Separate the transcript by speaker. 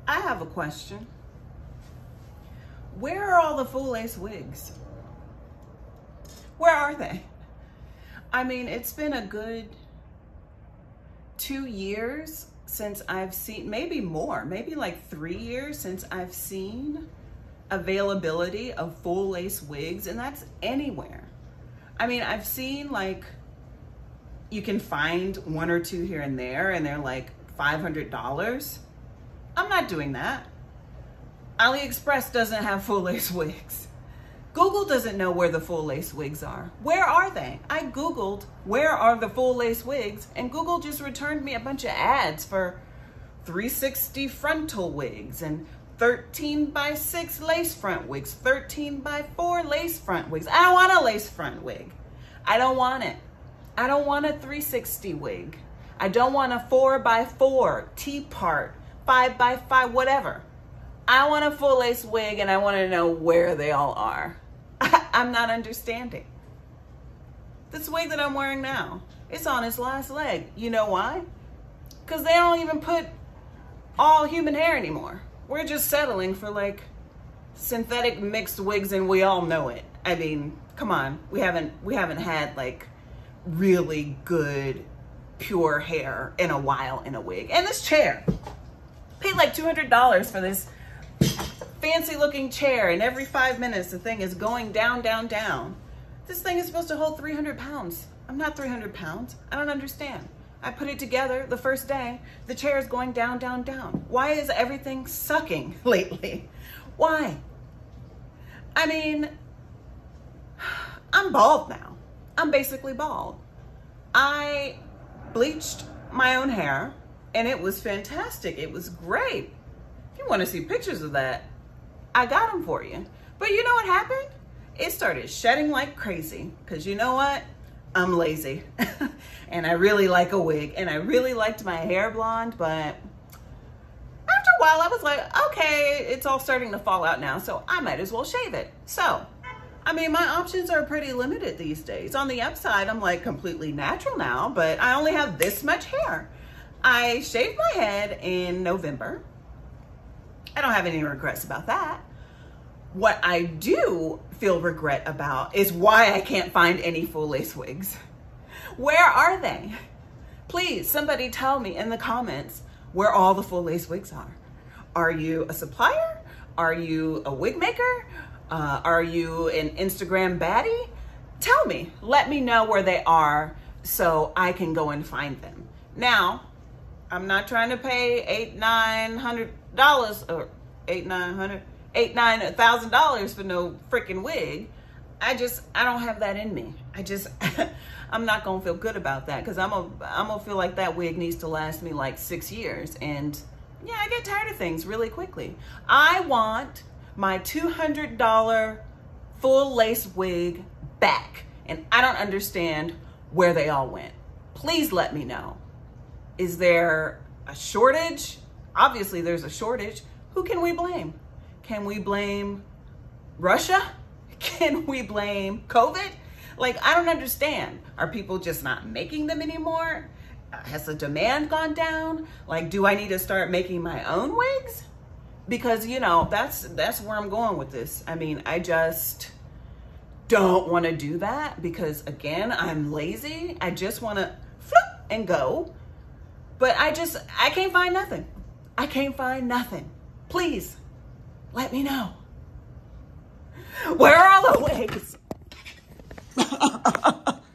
Speaker 1: I have a question. Where are all the full lace wigs? Where are they? I mean, it's been a good 2 years since I've seen, maybe more, maybe like 3 years since I've seen availability of full lace wigs, and that's anywhere. I mean, I've seen like, you can find 1 or 2 here and there, and they're like $500. I'm not doing that. AliExpress doesn't have full lace wigs. Google doesn't know where the full lace wigs are. Where are they? I Googled, where are the full lace wigs? And Google just returned me a bunch of ads for 360 frontal wigs and 13x6 lace front wigs, 13x4 lace front wigs. I don't want a lace front wig. I don't want it. I don't want a 360 wig. I don't want a 4x4, T-part, 5x5, whatever. I want a full lace wig, and I want to know where they all are. I'm not understanding. This wig that I'm wearing now, it's on its last leg. You know why? Because they don't even put all human hair anymore. We're just settling for like synthetic mixed wigs, and we all know it. I mean, come on. We haven't had like really good pure hair in a while in a wig. And this chair, paid like $200 for this fancy looking chair, and every 5 minutes the thing is going down, down, down. This thing is supposed to hold 300 pounds. I'm not 300 pounds. I don't understand. I put it together the first day. The chair is going down, down, down. Why is everything sucking lately? Why? I mean, I'm bald now. I'm basically bald. I bleached my own hair, and it was fantastic. It was great. If you want to see pictures of that, I got them for you. But you know what happened? It started shedding like crazy, because you know what? I'm lazy. And I really like a wig, and I really liked my hair blonde, but after a while I was like, okay, it's all starting to fall out now, so I might as well shave it. So, I mean, my options are pretty limited these days. On the upside, I'm like completely natural now, but I only have this much hair. I shaved my head in November. I don't have any regrets about that. What I do feel regret about is why I can't find any full lace wigs. Where are they? Please, somebody tell me in the comments where all the full lace wigs are. Are you a supplier? Are you a wig maker? Are you an Instagram baddie? Tell me, let me know where they are so I can go and find them. Now, I'm not trying to pay $800-900 or $8,000 for no freaking wig. I don't have that in me. I'm not gonna feel good about that, because I'm gonna feel like that wig needs to last me like 6 years. And yeah, I get tired of things really quickly. I want my $200 full lace wig back, and I don't understand where they all went. Please let me know. Is there a shortage? Obviously there's a shortage. Who can we blame? Can we blame Russia? Can we blame COVID? Like, I don't understand. Are people just not making them anymore? Has the demand gone down? Like, do I need to start making my own wigs? Because, you know, that's where I'm going with this. I mean, I just don't want to do that because, again, I'm lazy. I just want to flip and go. But I can't find nothing. I can't find nothing. Please, let me know. Where are all the wigs?